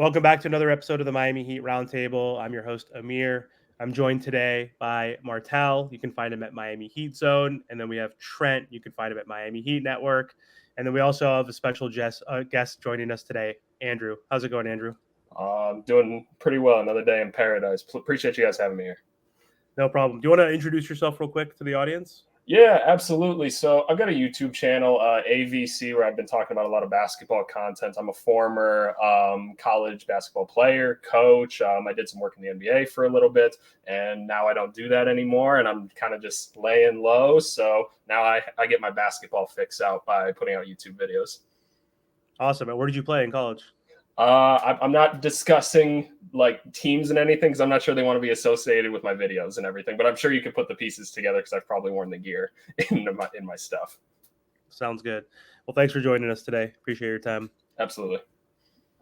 Welcome back to another episode of the Miami Heat Roundtable. I'm your host, Amir. I'm joined today by Martel. You can find him at Miami Heat Zone. And then we have Trent. You can find him at Miami Heat Network. And then we also have a special guest joining us today, Andrew. How's it going, Andrew? Doing pretty well. Another day in paradise. Appreciate you guys having me here. No problem. Do you want to introduce yourself real quick to the audience? Yeah, absolutely. So I've got a YouTube channel, AVC, where I've been talking about a lot of basketball content. I'm a former college basketball player, coach. I did some work in the NBA for a little bit, and now I don't do that anymore, and I'm kind of just laying low. So now I get my basketball fix out by putting out YouTube videos. Awesome. And where did you play in college? I'm not discussing like teams and anything because I'm not sure they want to be associated with my videos and everything. But I'm sure you could put the pieces together because I've probably worn the gear in my stuff. Sounds good. Well, thanks for joining us today. Appreciate your time. Absolutely.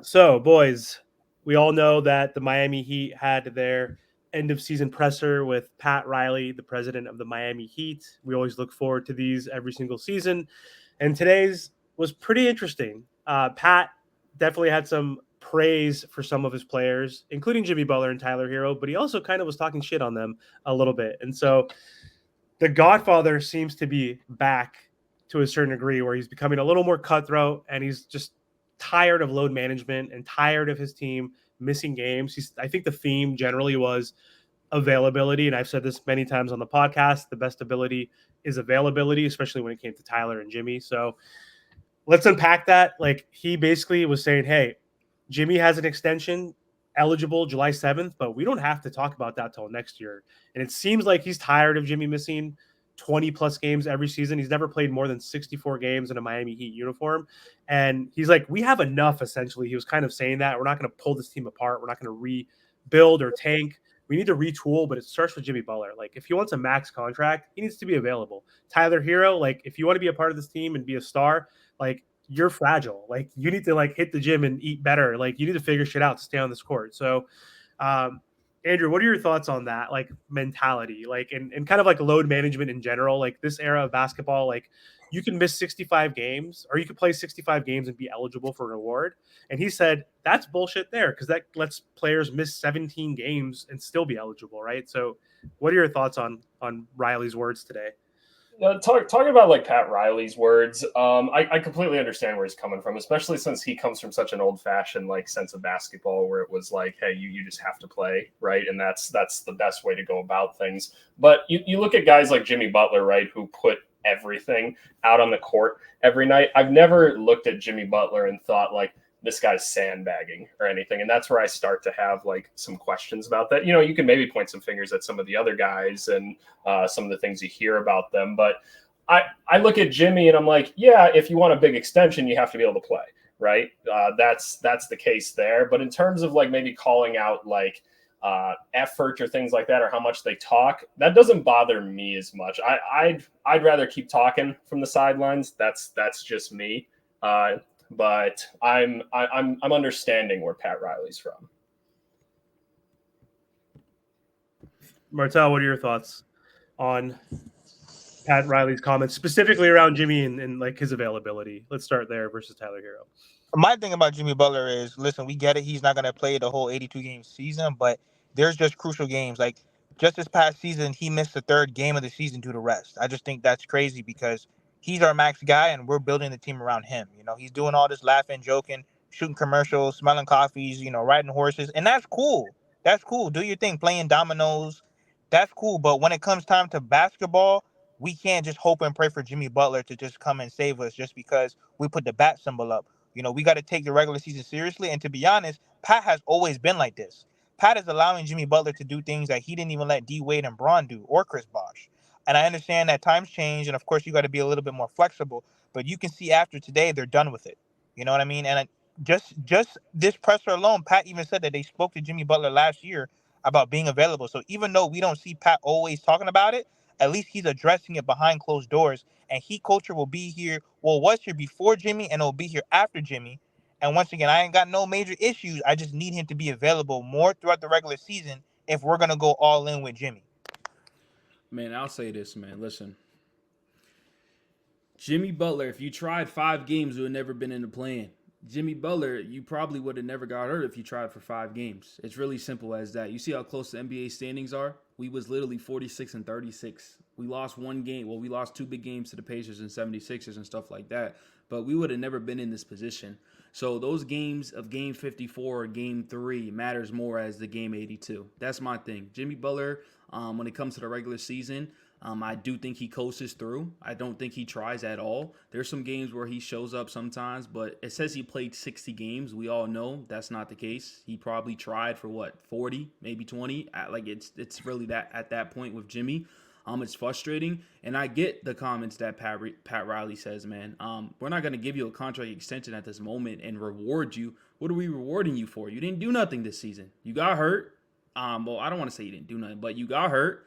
So, boys, we all know that the Miami Heat had their end of season presser with Pat Riley, the president of the Miami Heat. We always look forward to these every single season. And today's was pretty interesting. Pat definitely had some praise for some of his players, including Jimmy Butler and Tyler Herro, but he also kind of was talking shit on them a little bit. And so the Godfather seems to be back to a certain degree where he's becoming a little more cutthroat and he's just tired of load management and tired of his team missing games. I think the theme generally was availability. And I've said this many times on the podcast, the best ability is availability, especially when it came to Tyler and Jimmy. So let's unpack that. Like he basically was saying, hey, Jimmy has an extension eligible July 7th, but we don't have to talk about that till next year. And it seems like he's tired of Jimmy missing 20 plus games every season. He's never played more than 64 games in a Miami Heat uniform. And he's like, we have enough, essentially. He was kind of saying that. We're not going to pull this team apart. We're not going to rebuild or tank. We need to retool, but it starts with Jimmy Butler. Like, if he wants a max contract, he needs to be available. Tyler Herro, like, if you want to be a part of this team and be a star, like, you're fragile. Like, you need to, like, hit the gym and eat better. Like, you need to figure shit out to stay on this court. So, Andrew, what are your thoughts on that, like, mentality, like, and kind of like load management in general, like this era of basketball, like you can miss 65 games or you could play 65 games and be eligible for an award. And he said that's bullshit there because that lets players miss 17 games and still be eligible, right? So what are your thoughts on Riley's words today? Talking about like Pat Riley's words, I completely understand where he's coming from, especially since he comes from such an old-fashioned like sense of basketball where it was like, hey, you just have to play, right? And that's the best way to go about things. But you look at guys like Jimmy Butler, right, who put everything out on the court every night. I've never looked at Jimmy Butler and thought like, this guy's sandbagging or anything. And that's where I start to have like some questions about that. You know, you can maybe point some fingers at some of the other guys and some of the things you hear about them. But I look at Jimmy and I'm like, yeah, if you want a big extension, you have to be able to play, right? That's the case there. But in terms of like maybe calling out like effort or things like that, or how much they talk, that doesn't bother me as much. I'd rather keep talking from the sidelines. That's just me. But I'm understanding where Pat Riley's from. Martel, what are your thoughts on Pat Riley's comments, specifically around Jimmy and like his availability? Let's start there versus Tyler Herro. My thing about Jimmy Butler is, listen, we get it. He's not going to play the whole 82-game season, but there's just crucial games. Like, just this past season, he missed the third game of the season due to rest. I just think that's crazy because he's our max guy, and we're building the team around him. You know, he's doing all this laughing, joking, shooting commercials, smelling coffees, riding horses, and that's cool. That's cool. Do your thing, playing dominoes. That's cool. But when it comes time to basketball, we can't just hope and pray for Jimmy Butler to just come and save us just because we put the bat symbol up. We got to take the regular season seriously. And to be honest, Pat has always been like this. Pat is allowing Jimmy Butler to do things that he didn't even let D Wade and Braun do, or Chris Bosh. And I understand that times change, and of course you got to be a little bit more flexible. But you can see after today, they're done with it. You know what I mean? And just this presser alone, Pat even said that they spoke to Jimmy Butler last year about being available. So even though we don't see Pat always talking about it, at least he's addressing it behind closed doors. And Heat culture will be here. Well, was here before Jimmy, and it'll be here after Jimmy. And once again, I ain't got no major issues. I just need him to be available more throughout the regular season if we're gonna go all in with Jimmy. Man, I'll say this, man. Listen, Jimmy Butler, if you tried 5 games, you would have never been in the plan. Jimmy Butler, you probably would have never got hurt if you tried for 5 games. It's really simple as that. You see how close the NBA standings are? We was literally 46 and 36. We lost one game. Well, we lost 2 big games to the Pacers and 76ers and stuff like that. But we would have never been in this position. So those games of game 54 or game 3 matters more as the game 82. That's my thing. Jimmy Butler, when it comes to the regular season, I do think he coasts through. I don't think he tries at all. There's some games where he shows up sometimes, but it says he played 60 games. We all know that's not the case. He probably tried for 40, maybe 20. Like it's really that at that point with Jimmy. It's frustrating, and I get the comments that Pat Riley says, man. We're not going to give you a contract extension at this moment and reward you. What are we rewarding you for? You didn't do nothing this season. You got hurt. Well, I don't want to say you didn't do nothing, but you got hurt.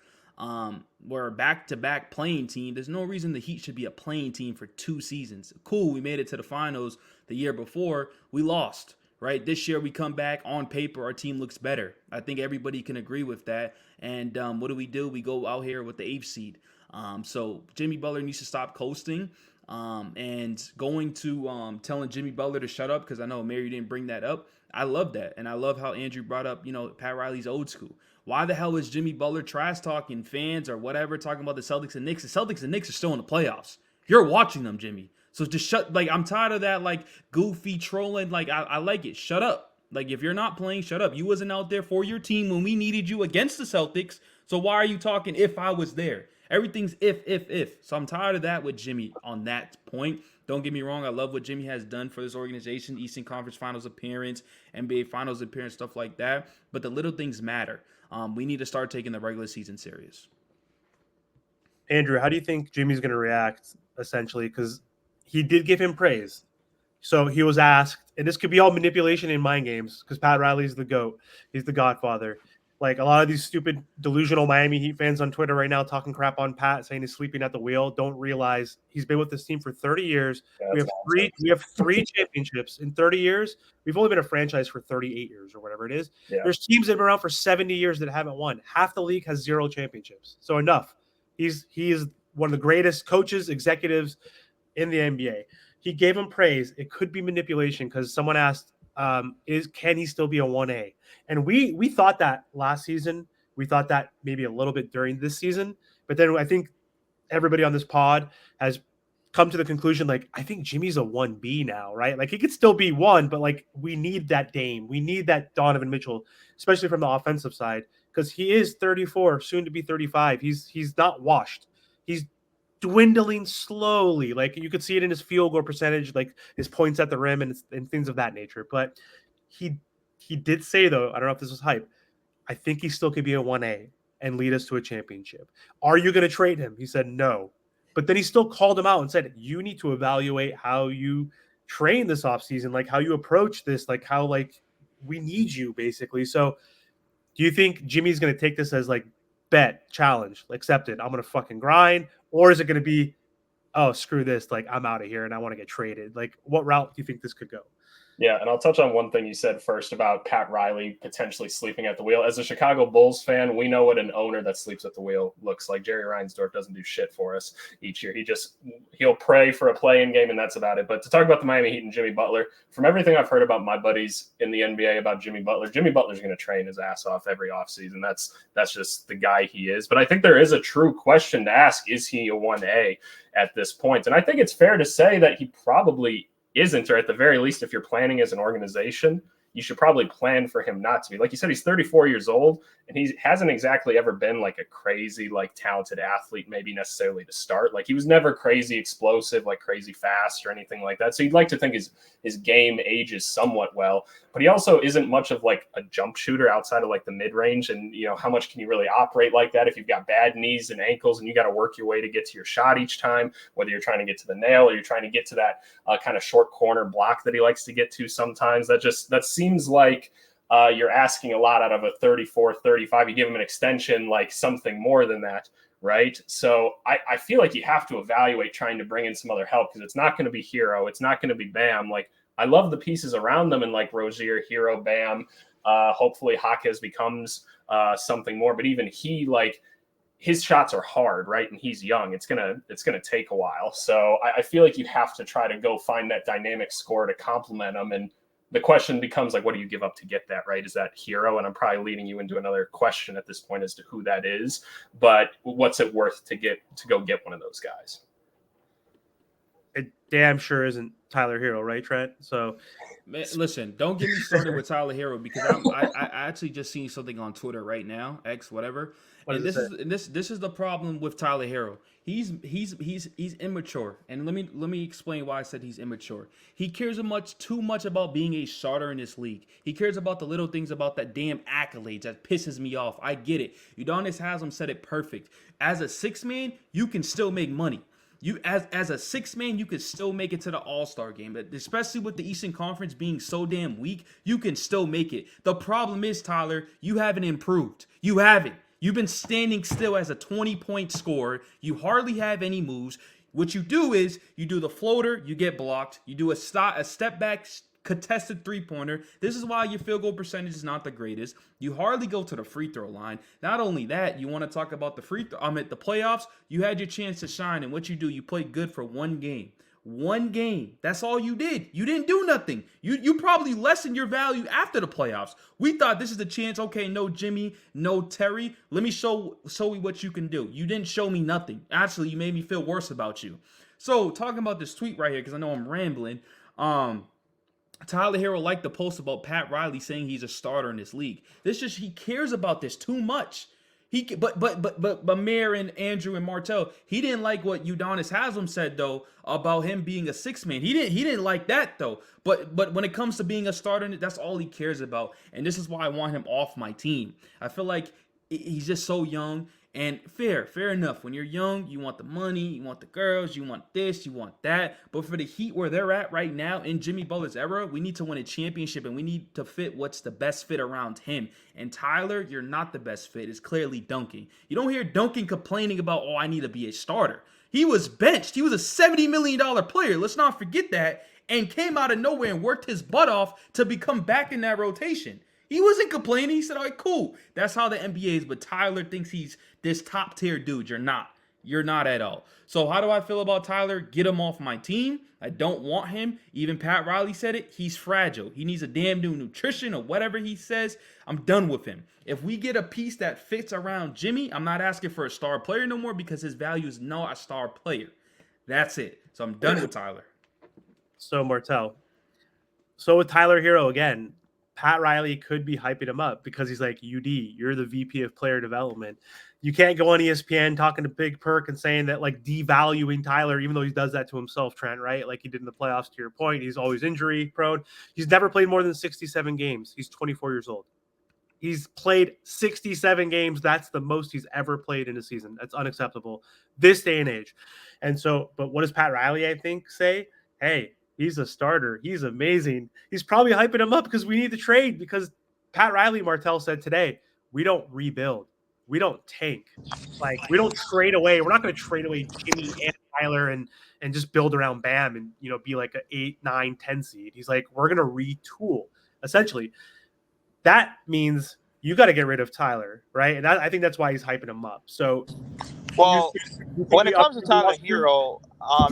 We're a back-to-back playing team. There's no reason the Heat should be a playing team for 2 seasons. Cool, we made it to the finals the year before. We lost, right? This year we come back. On paper, our team looks better. I think everybody can agree with that. And what do? We go out here with the 8th seed. So Jimmy Butler needs to stop coasting. And going to telling Jimmy Butler to shut up, because I know, Mary, you didn't bring that up. I love that. And I love how Andrew brought up, Pat Riley's old school. Why the hell is Jimmy Butler trash talking fans or whatever, talking about the Celtics and Knicks? The Celtics and Knicks are still in the playoffs. You're watching them, Jimmy. So just shut, I'm tired of that, goofy trolling. I like it. Shut up. If you're not playing, shut up. You wasn't out there for your team when we needed you against the Celtics. So why are you talking if I was there? Everything's if. So I'm tired of that with Jimmy on that point. Don't get me wrong. I love what Jimmy has done for this organization. Eastern Conference Finals appearance, NBA Finals appearance, stuff like that. But the little things matter. We need to start taking the regular season serious. Andrew, how do you think Jimmy's going to react, essentially? Because he did give him praise. So he was asked, and this could be all manipulation in mind games, because Pat Riley's the GOAT. He's the godfather. A lot of these stupid, delusional Miami Heat fans on Twitter right now talking crap on Pat, saying he's sleeping at the wheel, don't realize he's been with this team for 30 years. Yeah, we have three championships in 30 years. We've only been a franchise for 38 years or whatever it is. Yeah. There's teams that have been around for 70 years that haven't won. Half the league has 0 championships. So enough. He is one of the greatest coaches, executives in the NBA. He gave him praise. It could be manipulation because someone asked, can he still be a 1A? And we thought that last season. We thought that maybe a little bit during this season. But then I think everybody on this pod has come to the conclusion, I think Jimmy's a 1B now, right? He could still be 1, but we need that Dame. We need that Donovan Mitchell, especially from the offensive side, because he is 34, soon to be 35. He's not washed. He's dwindling slowly. You could see it in his field goal percentage, his points at the rim and things of that nature. But he did say, though, I don't know if this was hype, I think he still could be a 1A and lead us to a championship. Are you going to trade him? He said no. But then he still called him out and said, you need to evaluate how you train this offseason, how you approach this, how we need you, basically. So do you think Jimmy's going to take this as bet, challenge, accepted, I'm going to fucking grind? Or is it going to be, oh, screw this, I'm out of here and I want to get traded? What route do you think this could go? Yeah, and I'll touch on one thing you said first about Pat Riley potentially sleeping at the wheel. As a Chicago Bulls fan, we know what an owner that sleeps at the wheel looks like. Jerry Reinsdorf doesn't do shit for us each year. He'll pray for a play-in game, and that's about it. But to talk about the Miami Heat and Jimmy Butler, from everything I've heard about my buddies in the NBA about Jimmy Butler's going to train his ass off every offseason. That's just the guy he is. But I think there is a true question to ask, is he a 1A at this point? And I think it's fair to say that he probably isn't, or at the very least, if you're planning as an organization, you should probably plan for him not to be. Like you said, he's 34 years old, and he hasn't exactly ever been a crazy, talented athlete, maybe necessarily to start. He was never crazy explosive, crazy fast or anything like that. So you'd like to think his game ages somewhat well, but he also isn't much of a jump shooter outside of the mid-range. And, how much can you really operate like that if you've got bad knees and ankles and you got to work your way to get to your shot each time, whether you're trying to get to the nail or you're trying to get to that kind of short corner block that he likes to get to sometimes. That seems like you're asking a lot out of a 34, 35. You give him an extension, something more than that, right? So I feel like you have to evaluate trying to bring in some other help, because it's not going to be Herro. It's not going to be Bam. I love the pieces around them, and Rozier, Herro, Bam. Hopefully Jaquez becomes something more. But even he, his shots are hard, right? And he's young. It's gonna take a while. So I feel like you have to try to go find that dynamic score to complement him. And the question becomes like, what do you give up to get that, right? Is that Herro? And I'm probably leading you into another question at this point as to who that is. But what's it worth to go get one of those guys? It damn sure isn't Tyler Herro, right, Trent? So, man, listen, don't get me started with Tyler Herro because I actually just seen something on Twitter right now, X whatever, and this is the problem with Tyler Herro. He's immature, and let me explain why I said he's immature. He cares too much about being a starter in this league. He cares about the little things, about that damn accolades that pisses me off. I get it. Udonis Haslem said it perfect. As a six man, you can still make money. You as a six man, you could still make it to the All-Star game, but especially with the Eastern Conference being so damn weak, you can still make it. The problem is, Tyler, you haven't improved. You haven't. You've been standing still as a 20-point scorer. You hardly have any moves. What you do is you do the floater, you get blocked. You do a step back contested three-pointer. This is why your field goal percentage is not the greatest. You hardly go to the free throw line. Not only that, you want to talk about the the playoffs. You had your chance to shine, and what you do, you played good for one game. One game. That's all you did. You didn't do nothing. You probably lessened your value after the playoffs. We thought this is the chance. Okay, no Jimmy, no Terry. Let me show you what you can do. You didn't show me nothing. Actually, you made me feel worse about you. So talking about this tweet right here, because I know I'm rambling. Tyler Herro liked the post about Pat Riley saying he's a starter in this league. He cares about this too much. But Mayor and Andrew and Martell, he didn't like what Udonis Haslem said though about him being a six man. He didn't like that though. But when it comes to being a starter, that's all he cares about. And this is why I want him off my team. I feel like he's just so young. And fair enough. When you're young, you want the money, you want the girls, you want this, you want that. But for the Heat where they're at right now in Jimmy Butler's era, we need to win a championship and we need to fit what's the best fit around him. And Tyler, you're not the best fit. It's clearly Duncan. You don't hear Duncan complaining about, I need to be a starter. He was benched. He was a $70 million player. Let's not forget that. And came out of nowhere and worked his butt off to become back in that rotation. He wasn't complaining. He said, all right, cool. That's how the NBA is. But Tyler thinks he's this top tier dude. You're not. You're not at all. So how do I feel about Tyler? Get him off my team. I don't want him. Even Pat Riley said it. He's fragile. He needs a damn new nutrition or whatever he says. I'm done with him. If we get a piece that fits around Jimmy, I'm not asking for a star player no more because his value is not a star player. That's it. So I'm done with Tyler. So Martell. So with Tyler Herro again, Pat Riley could be hyping him up because he's like, UD, you're the VP of player development. You can't go on ESPN talking to Big Perk and saying that, like, devaluing Tyler, even though he does that to himself, Trent, right? Like he did in the playoffs, to your point. He's always injury prone. He's never played more than 67 games. He's 24 years old. He's played 67 games. That's the most he's ever played in a season. That's unacceptable this day and age. And so, but what does Pat Riley, I think, say? Hey, he's a starter. He's amazing. He's probably hyping him up because we need to trade, because Pat Riley, Martell said today, we don't rebuild. We don't tank. Like, we don't trade away. We're not going to trade away Jimmy and Tyler and just build around Bam and, be like an 8, 9, 10 seed. He's like, we're going to retool, essentially. That means you got to get rid of Tyler, right? And I think that's why he's hyping him up. So, well, when it comes to Tyler Herro,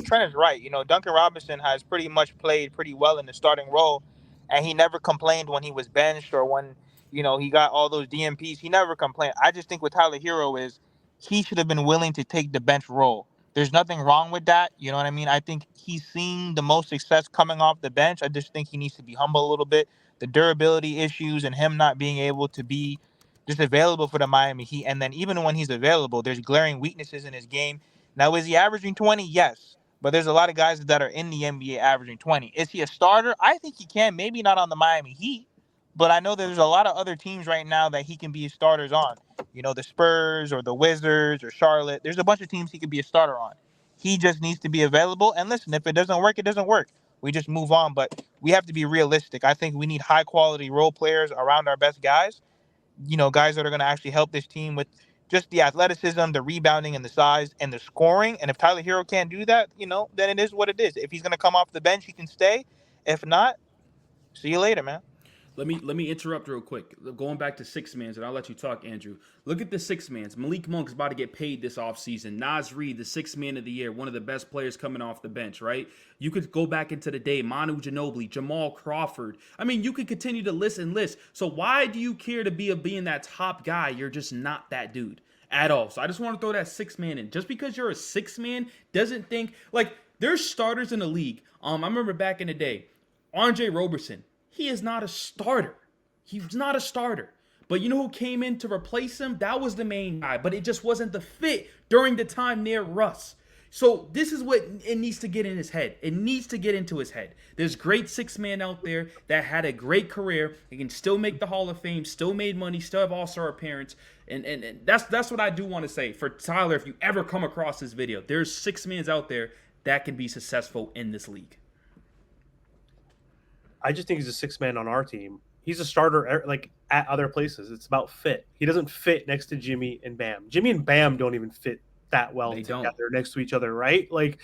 Trent is right. Duncan Robinson has pretty much played pretty well in the starting role, and he never complained when he was benched or when, he got all those DMPs. He never complained. I just think with Tyler Herro is he should have been willing to take the bench role. There's nothing wrong with that. You know what I mean? I think he's seen the most success coming off the bench. I just think he needs to be humble a little bit. The durability issues and him not being able to be just available for the Miami Heat. And then even when he's available, there's glaring weaknesses in his game. Now, is he averaging 20? Yes. But there's a lot of guys that are in the NBA averaging 20. Is he a starter? I think he can. Maybe not on the Miami Heat. But I know there's a lot of other teams right now that he can be starters on. The Spurs or the Wizards or Charlotte. There's a bunch of teams he could be a starter on. He just needs to be available. And listen, if it doesn't work, it doesn't work. We just move on. But we have to be realistic. I think we need high-quality role players around our best guys. Guys that are going to actually help this team with just the athleticism, the rebounding, and the size, and the scoring. And if Tyler Herro can't do that, then it is what it is. If he's going to come off the bench, he can stay. If not, see you later, man. Let me interrupt real quick. Going back to six mans, and I'll let you talk, Andrew. Look at the six mans. Malik Monk is about to get paid this offseason. Nas Reed, the sixth man of the year, one of the best players coming off the bench, right? You could go back into the day, Manu Ginobili, Jamal Crawford. I mean, you could continue to list and list. So why do you care to be being that top guy? You're just not that dude at all. So I just want to throw that six man in. Just because you're a six man doesn't think like there's starters in the league. I remember back in the day, Andre Roberson. He is not a starter. He's not a starter. But you know who came in to replace him? That was the main guy. But it just wasn't the fit during the time near Russ. So this is what it needs to get in his head. It needs to get into his head. There's great six man out there that had a great career. He can still make the Hall of Fame, still made money, still have all-star appearance. And that's what I do want to say. For Tyler, if you ever come across this video, there's six mans out there that can be successful in this league. I just think he's a six man on our team. He's a starter like at other places. It's about fit. He doesn't fit next to Jimmy and Bam. Jimmy and Bam don't even fit that well together next to each other, right? Like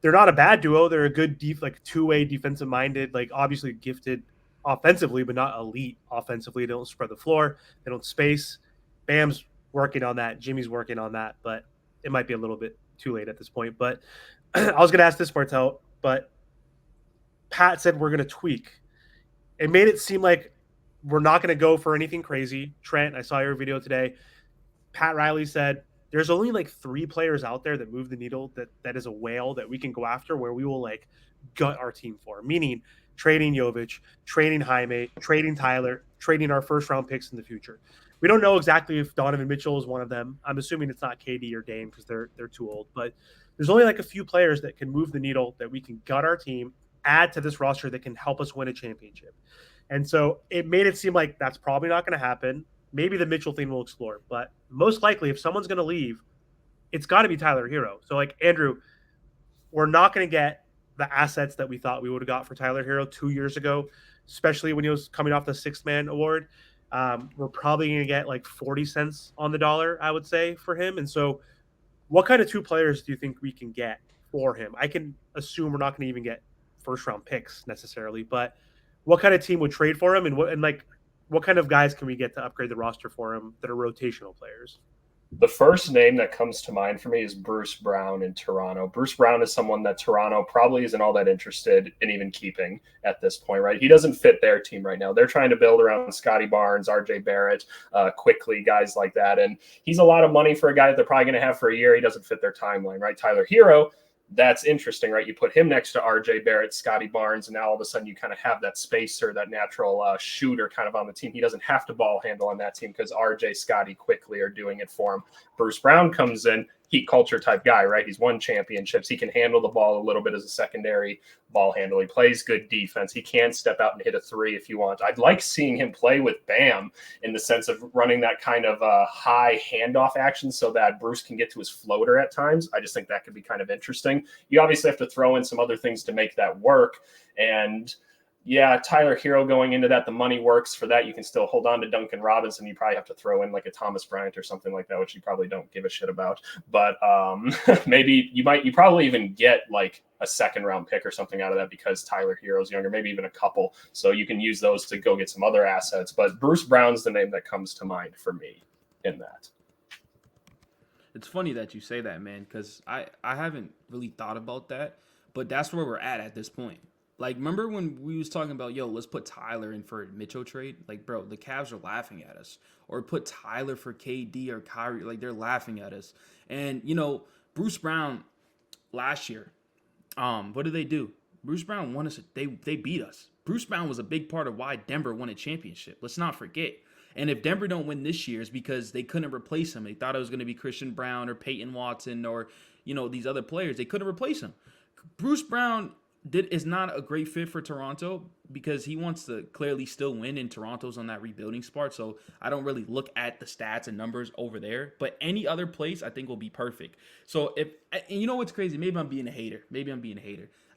they're not a bad duo. They're a good two-way defensive minded, like obviously gifted offensively, but not elite offensively. They don't spread the floor. They don't space. Bam's working on that. Jimmy's working on that, but it might be a little bit too late at this point. But I was going to ask this, Bartel, but Pat said we're going to tweak. It made it seem like we're not going to go for anything crazy. Trent, I saw your video today. Pat Riley said there's only like 3 players out there that move the needle that is a whale that we can go after where we will like gut our team for, meaning trading Jovic, trading Jaime, trading Tyler, trading our first round picks in the future. We don't know exactly if Donovan Mitchell is one of them. I'm assuming it's not KD or Dame because they're too old, but there's only like a few players that can move the needle that we can gut our team, add to this roster that can help us win a championship. And so it made it seem like that's probably not going to happen. Maybe the Mitchell thing we'll explore, but most likely if someone's going to leave, it's got to be Tyler Herro. So like Andrew, we're not going to get the assets that we thought we would have got for Tyler Herro 2 years ago, especially when he was coming off the sixth man award. We're probably going to get like 40 cents on the dollar, I would say, for him. And so what kind of 2 players do you think we can get for him? I can assume we're not going to even get first round picks necessarily, but what kind of team would trade for him, and what kind of guys can we get to upgrade the roster for him that are rotational players? The first name that comes to mind for me is Bruce Brown in Toronto. Bruce Brown is someone that Toronto probably isn't all that interested in even keeping at this point, right? He doesn't fit their team right now. They're trying to build around Scotty Barnes, RJ Barrett, quickly, guys like that. And he's a lot of money for a guy that they're probably going to have for a year. He doesn't fit their timeline, right? Tyler Herro, that's interesting, right? You put him next to RJ Barrett, Scotty Barnes, and now all of a sudden you kind of have that spacer, that natural shooter kind of on the team. He doesn't have to ball handle on that team because RJ, Scotty quickly are doing it for him. Bruce Brown comes in, heat culture type guy, right? He's won championships. He can handle the ball a little bit as a secondary ball handle. He plays good defense. He can step out and hit a 3 if you want. I'd like seeing him play with Bam in the sense of running that kind of high handoff action so that Bruce can get to his floater at times. I just think that could be kind of interesting. You obviously have to throw in some other things to make that work. And yeah, Tyler Herro going into that, the money works for that. You can still hold on to Duncan Robinson. You probably have to throw in like a Thomas Bryant or something like that, which you probably don't give a shit about. But maybe you probably even get like a second round pick or something out of that because Tyler Herro's younger, maybe even a couple. So you can use those to go get some other assets. But Bruce Brown's the name that comes to mind for me in that. It's funny that you say that, man, because I haven't really thought about that, but that's where we're at this point. Like, remember when we was talking about, yo, let's put Tyler in for a Mitchell trade? Like, bro, the Cavs are laughing at us. Or put Tyler for KD or Kyrie. Like, they're laughing at us. And, you know, Bruce Brown last year, what did they do? Bruce Brown won us. They beat us. Bruce Brown was a big part of why Denver won a championship. Let's not forget. And if Denver don't win this year, it's because they couldn't replace him. They thought it was going to be Christian Brown or Peyton Watson or, you know, these other players. They couldn't replace him. Bruce Brown is not a great fit for Toronto because he wants to clearly still win, and Toronto's on that rebuilding spot. So I don't really look at the stats and numbers over there. But any other place I think will be perfect. So and you know what's crazy? Maybe I'm being a hater.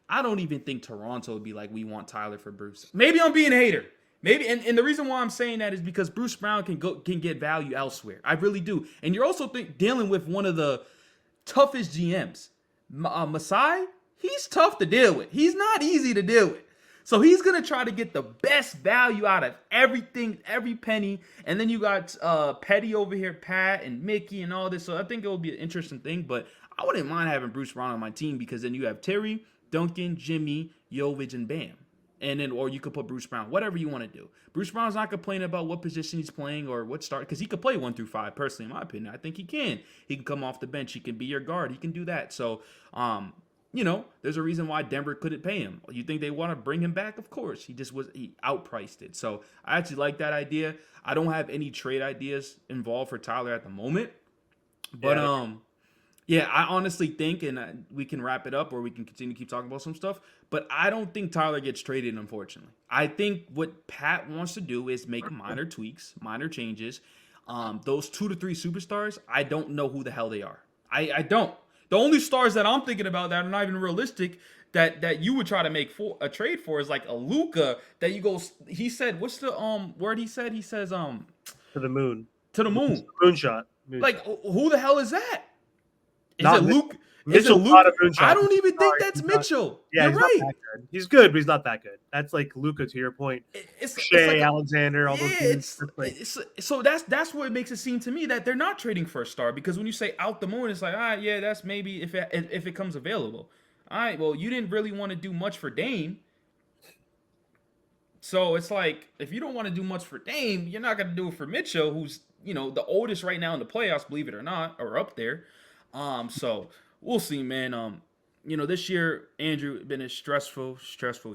I don't even think Toronto would be like, we want Tyler for Bruce. Maybe I'm being a hater. Maybe, and the reason why I'm saying that is because Bruce Brown can get value elsewhere. I really do. And you're also dealing with one of the toughest GMs. Masai, he's tough to deal with. He's not easy to deal with. So he's gonna try to get the best value out of everything, every penny. And then you got Petty over here, Pat and Mickey and all this. So I think it will be an interesting thing. But I wouldn't mind having Bruce Brown on my team because then you have Terry, Duncan, Jimmy, Jovic, and Bam. And then, or you could put Bruce Brown, whatever you want to do. Bruce Brown's not complaining about what position he's playing or what start, because he could play 1 through 5. Personally, in my opinion, I think he can. He can come off the bench. He can be your guard. He can do that. So, there's a reason why Denver couldn't pay him. You think they want to bring him back? Of course. He outpriced it. So I actually like that idea. I don't have any trade ideas involved for Tyler at the moment, but yeah, I honestly think, and we can wrap it up or we can continue to keep talking about some stuff, but I don't think Tyler gets traded, unfortunately. I think what Pat wants to do is make minor tweaks, minor changes. Those 2 to 3 superstars, I don't know who the hell they are. I don't. The only stars that I'm thinking about that are not even realistic that you would try to make a trade for is like a Luka that you go. He said, what's the word he said? He says to the moon. To the moon. Moonshot. Like who the hell is that? Is Not it Luke? Mitchell. Is it Luke? I don't even think that's Mitchell. Yeah, you're right. He's good, but he's not that good. That's like Luka, to your point. It's Shea, Alexander, all those dudes. So that's what makes it seem to me that they're not trading for a star, because when you say out the moon, it's like, all right, yeah, that's maybe if it comes available. All right, well, you didn't really want to do much for Dame. So it's like, if you don't want to do much for Dame, you're not going to do it for Mitchell, who's, the oldest right now in the playoffs, believe it or not, or up there. So we'll see, man. This year, Andrew, been a stressful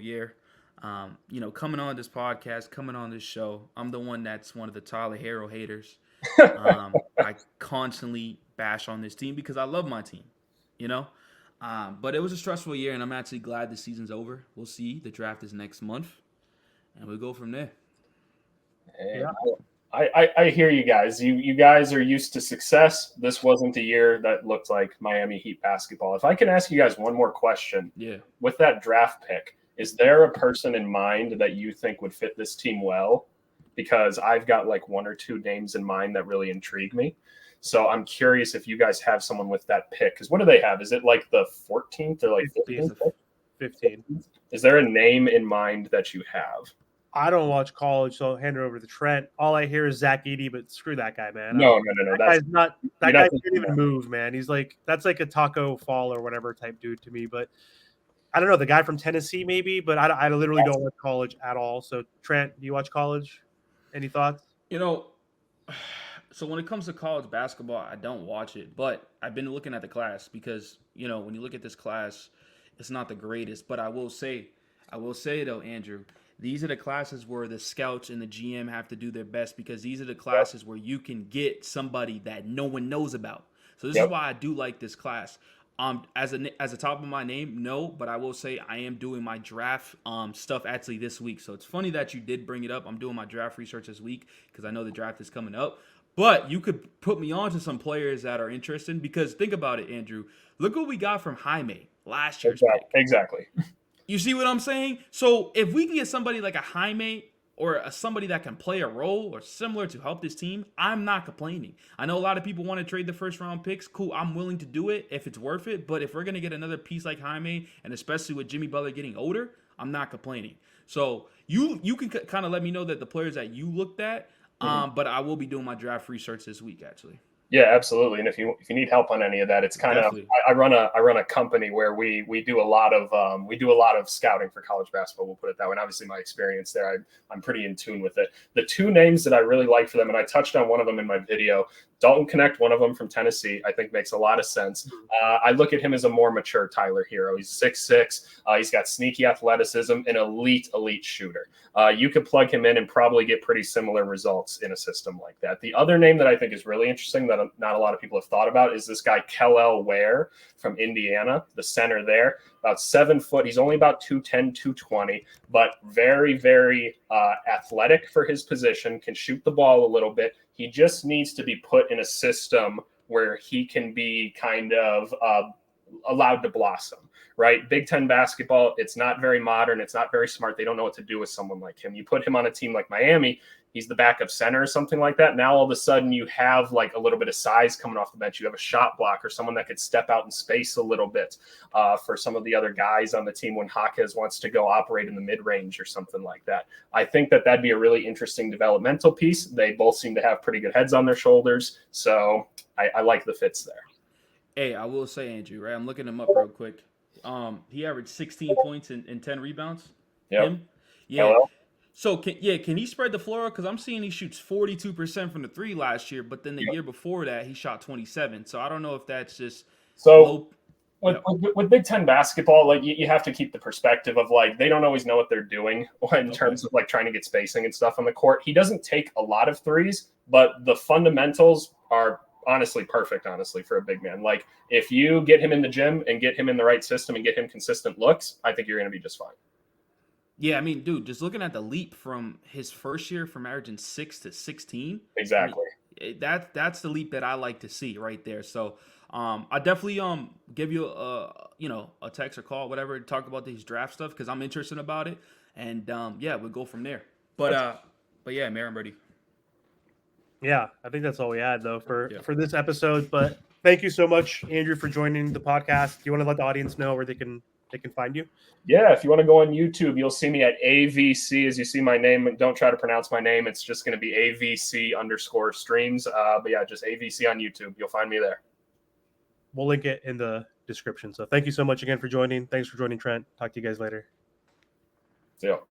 year. Coming on this podcast, coming on this show, I'm the one that's one of the Tyler Herro haters. I constantly bash on this team because I love my team, but it was a stressful year, and I'm actually glad the season's over. We'll see. The draft is next month, and we'll go from there. Yeah. I hear you guys. You guys are used to success. This wasn't a year that looked like Miami Heat basketball. If I can ask you guys one more question. Yeah. With that draft pick, is there a person in mind that you think would fit this team well? Because I've got like 1 or 2 names in mind that really intrigue me. So I'm curious if you guys have someone with that pick. Because what do they have? Is it like the 14th or like 15th? 15. Is there a name in mind that you have? I don't watch college, so I'll hand it over to Trent. All I hear is Zach Edey, but screw that guy, man. No. That guy's not. That guy can't even move, man. He's like, that's like a Taco Fall or whatever type dude to me. But I don't know, the guy from Tennessee maybe, but I literally don't watch college at all. So Trent, do you watch college? Any thoughts? So when it comes to college basketball, I don't watch it, but I've been looking at the class because, when you look at this class, it's not the greatest. But I will say though, Andrew, these are the classes where the scouts and the GM have to do their best, because these are the classes where you can get somebody that no one knows about. So this is why I do like this class. As a top of my name, no, but I will say I am doing my draft stuff actually this week. So it's funny that you did bring it up. I'm doing my draft research this week because I know the draft is coming up. But you could put me on to some players that are interesting, because think about it, Andrew. Look what we got from Jaime last year's pick. Exactly. You see what I'm saying? So if we can get somebody like a Jaime or somebody that can play a role or similar to help this team, I'm not complaining. I know a lot of people want to trade the first round picks. Cool, I'm willing to do it if it's worth it. But if we're going to get another piece like Jaime, and especially with Jimmy Butler getting older, I'm not complaining. So you can kind of let me know that the players that you looked at, but I will be doing my draft research this week, actually. Yeah, absolutely. And if you need help on any of that, it's kind of I run a company where we do a lot of scouting for college basketball. We'll put it that way. And obviously, my experience there, I'm pretty in tune with it. The 2 names that I really like for them, and I touched on one of them in my video. Dalton Connect, one of them from Tennessee, I think makes a lot of sense. I look at him as a more mature Tyler Herro. He's 6'6". He's got sneaky athleticism, an elite shooter. You could plug him in and probably get pretty similar results in a system like that. The other name that I think is really interesting that not a lot of people have thought about is this guy, Kellel Ware from Indiana, the center there. About 7 foot. He's only about 210, 220, but very, very athletic for his position, can shoot the ball a little bit. He just needs to be put in a system where he can be kind of allowed to blossom, right? Big Ten basketball, it's not very modern. It's not very smart. They don't know what to do with someone like him. You put him on a team like Miami, he's the backup center or something like that. Now all of a sudden you have like a little bit of size coming off the bench. You have a shot blocker, someone that could step out in space a little bit for some of the other guys on the team when Jaquez wants to go operate in the mid-range or something like that. I think that that'd be a really interesting developmental piece. They both seem to have pretty good heads on their shoulders. So I like the fits there. Hey, I will say, Andrew, right? I'm looking him up real quick. He averaged 16 points and 10 rebounds. Yep. Him? Yeah. Hello? So, can he spread the floor? Because I'm seeing he shoots 42% from the three last year, but then the year before that, he shot 27. So, I don't know if that's just low. With Big Ten basketball, like you have to keep the perspective of like they don't always know what they're doing in terms of like trying to get spacing and stuff on the court. He doesn't take a lot of threes, but the fundamentals are honestly perfect, for a big man. Like if you get him in the gym and get him in the right system and get him consistent looks, I think you're going to be just fine. Yeah, I mean, dude, just looking at the leap from his first year from averaging 6 to 16. Exactly. I mean, that's the leap that I like to see right there. So I definitely give you a text or call, whatever, to talk about these draft stuff because I'm interested about it. And we'll go from there. But yeah, Marin Birdie. Yeah, I think that's all we had though for this episode. But thank you so much, Andrew, for joining the podcast. Do you want to let the audience know where they can find you? Yeah, if you want to go on YouTube, you'll see me at AVC. As you see my name, don't try to pronounce my name. It's just going to be AVC_streams. But yeah, just AVC on YouTube. You'll find me there. We'll link it in the description. So thank you so much again for joining. Thanks for joining, Trent. Talk to you guys later. See ya.